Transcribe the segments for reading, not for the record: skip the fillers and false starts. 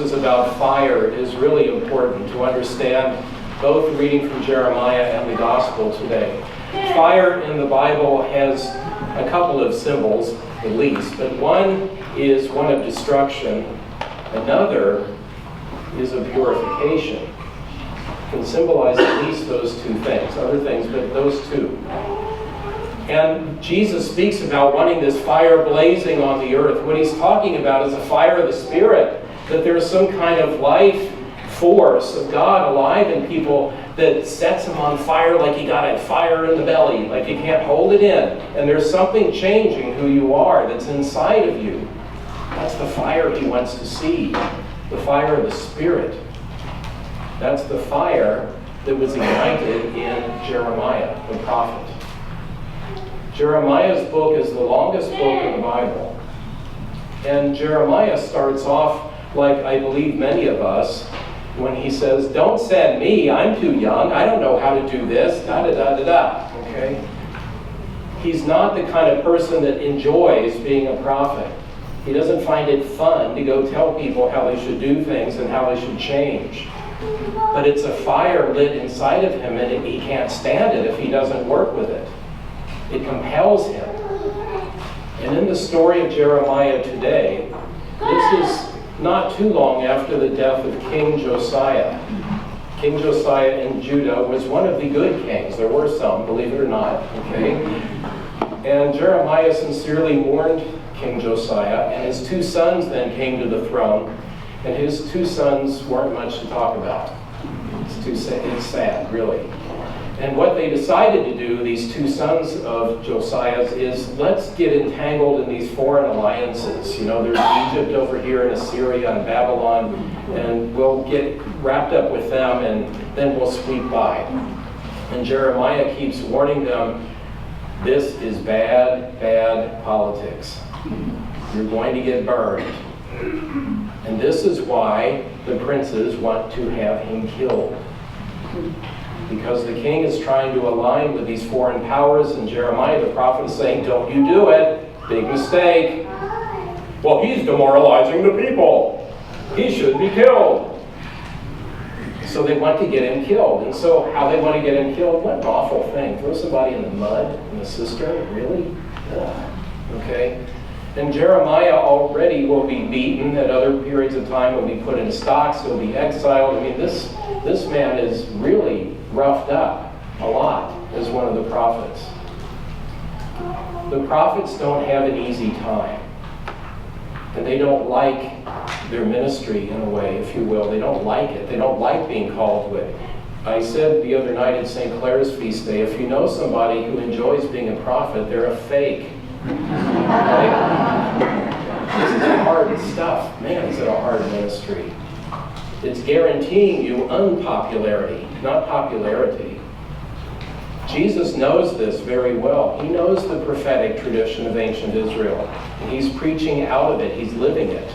verses about fire is really important to understand both reading from Jeremiah and the gospel today. Fire in the Bible has a couple of symbols, at least, but one is one of destruction. Another is of purification. It can symbolize at least those two things, other things, but those two. And Jesus speaks about wanting this fire blazing on the earth. What he's talking about is a fire of the Spirit, that there's some kind of life force of God alive in people that sets them on fire like you got a fire in the belly, like you can't hold it in. And there's something changing who you are that's inside of you. That's the fire he wants to see, the fire of the Spirit. That's the fire that was ignited in Jeremiah, the prophet. Jeremiah's book is the longest book in the Bible. And Jeremiah starts off like I believe many of us when he says, "Don't send me, I'm too young, I don't know how to do this, da-da-da-da-da." Okay? He's not the kind of person that enjoys being a prophet. He doesn't find it fun to go tell people how they should do things and how they should change. But it's a fire lit inside of him, and he can't stand it if he doesn't work with it. It compels him. And in the story of Jeremiah today, this is not too long after the death of King Josiah. King Josiah in Judah was one of the good kings. There were some, believe it or not. Okay? And Jeremiah sincerely mourned King Josiah, and his two sons then came to the throne, and his two sons weren't much to talk about. It's sad, really. And what they decided to do, these two sons of Josiah's, is let's get entangled in these foreign alliances. You know, there's Egypt over here and Assyria and Babylon, and we'll get wrapped up with them, and then we'll sweep by. And Jeremiah keeps warning them, this is bad, bad politics. You're going to get burned. And this is why the princes want to have him killed. Because the king is trying to align with these foreign powers, and Jeremiah the prophet is saying, don't you do it. Big mistake. Well, he's demoralizing the people. He should be killed. So they want to get him killed. And so how they want to get him killed? What an awful thing. Throw somebody in the mud, in the cistern? Really? Ugh. Okay? And Jeremiah already will be beaten. At other periods of time will be put in stocks. He'll be exiled. I mean, this man is really roughed up a lot as one of the prophets. The prophets don't have an easy time. And they don't like their ministry in a way, if you will. They don't like it. They don't like being called to it. I said the other night at St. Clair's feast day, if you know somebody who enjoys being a prophet, they're a fake. Okay? This is hard stuff. Man, is it a hard ministry. It's guaranteeing you unpopularity, not popularity. Jesus knows this very well. He knows the prophetic tradition of ancient Israel. And he's preaching out of it. He's living it.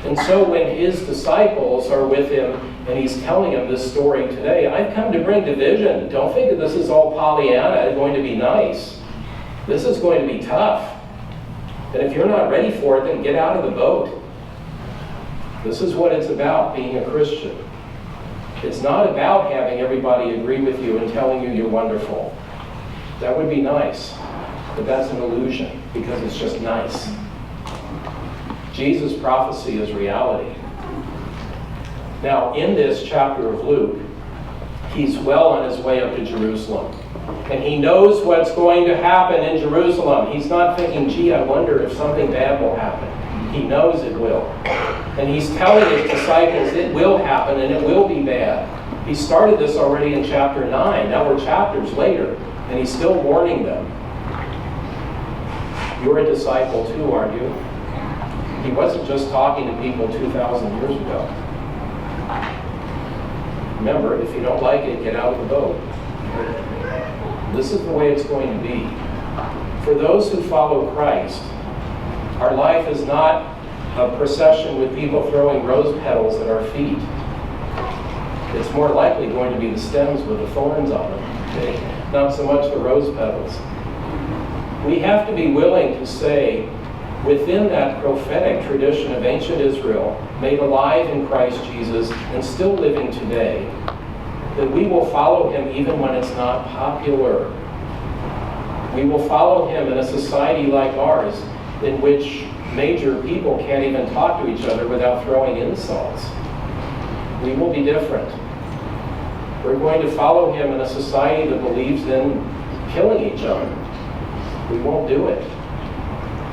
And so when his disciples are with him and he's telling them this story today, I've come to bring division. Don't think that this is all Pollyanna. It's going to be nice. This is going to be tough. And if you're not ready for it, then get out of the boat. This is what it's about, being a Christian. It's not about having everybody agree with you and telling you you're wonderful. That would be nice, but that's an illusion because it's just nice. Jesus' prophecy is reality. Now, in this chapter of Luke, he's well on his way up to Jerusalem. And he knows what's going to happen in Jerusalem. He's not thinking, gee, I wonder if something bad will happen. He knows it will. And he's telling his disciples it will happen and it will be bad. He started this already in chapter 9. Now we're chapters later. And he's still warning them. You're a disciple too, aren't you? He wasn't just talking to people 2,000 years ago. Remember, if you don't like it, get out of the boat. This is the way it's going to be. For those who follow Christ, our life is not a procession with people throwing rose petals at our feet. It's more likely going to be the stems with the thorns on them, okay? Not so much the rose petals. We have to be willing to say, within that prophetic tradition of ancient Israel, made alive in Christ Jesus and still living today, that we will follow him even when it's not popular. We will follow him in a society like ours, in which major people can't even talk to each other without throwing insults. We will be different. We're going to follow him in a society that believes in killing each other. We won't do it.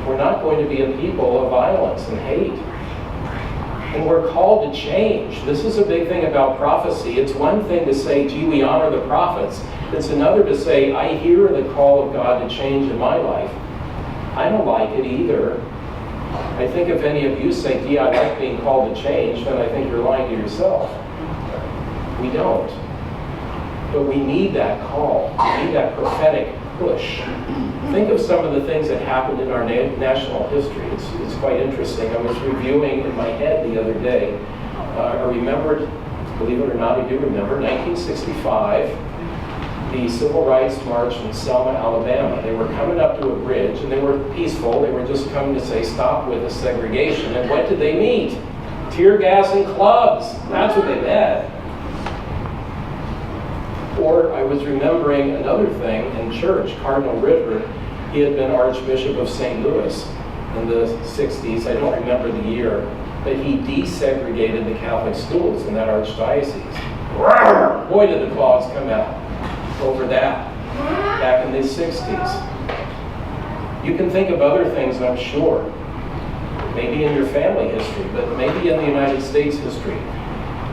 We're not going to be a people of violence and hate. And we're called to change. This is a big thing about prophecy. It's one thing to say, gee, we honor the prophets. It's another to say, I hear the call of God to change in my life. I don't like it either. I think if any of you say, gee, I like being called to change, then I think you're lying to yourself. We don't. But we need that call. We need that prophetic push. Think of some of the things that happened in our national history. It's quite interesting. I was reviewing in my head the other day. I remembered, believe it or not, I do remember, 1965, the Civil Rights March in Selma, Alabama. They were coming up to a bridge, and they were peaceful. They were just coming to say, stop with the segregation. And what did they meet? Tear gas and clubs. That's what they meant. Or I was remembering another thing in church. Cardinal Ritter, he had been Archbishop of St. Louis in the 60s. I don't remember the year, but he desegregated the Catholic schools in that archdiocese. Boy, did the claws come out over that back in the 60s. You can think of other things, I'm sure. Maybe in your family history, but maybe in the United States history.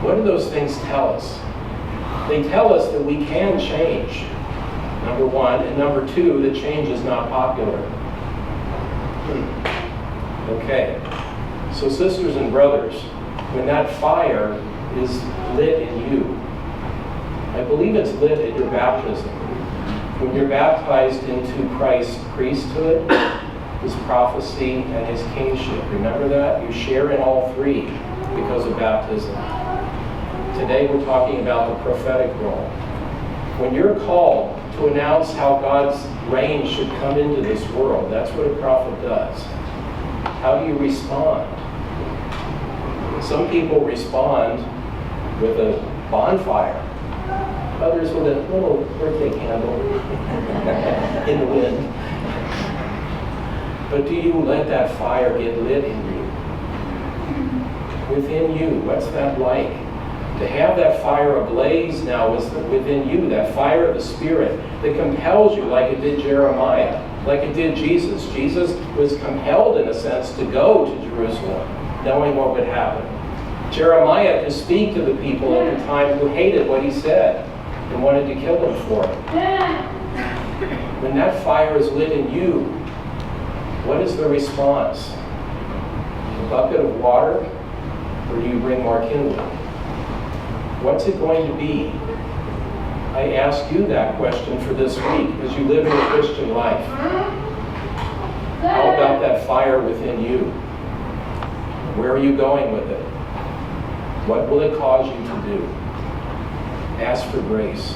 What do those things tell us? They tell us that we can change, number one, and number two, that change is not popular. Okay, so sisters and brothers, when that fire is lit in you, I believe it's lit at your baptism. When you're baptized into Christ's priesthood, his prophecy, and his kingship. Remember that? You share in all three because of baptism. Today we're talking about the prophetic role. When you're called to announce how God's reign should come into this world, that's what a prophet does. How do you respond? Some people respond with a bonfire. Others with a little birthday candle in the wind. But do you let that fire get lit in you? Within you, what's that like? To have that fire ablaze now is within you, that fire of the Spirit that compels you like it did Jeremiah, like it did Jesus. Jesus was compelled, in a sense, to go to Jerusalem, knowing what would happen. Jeremiah to speak to the people at the time who hated what he said and wanted to kill him for it. When that fire is lit in you, what is the response? A bucket of water, or do you bring more kindling? What's it going to be? I ask you that question for this week as you live your Christian life. How about that fire within you? Where are you going with it? What will it cause you to do? Ask for grace.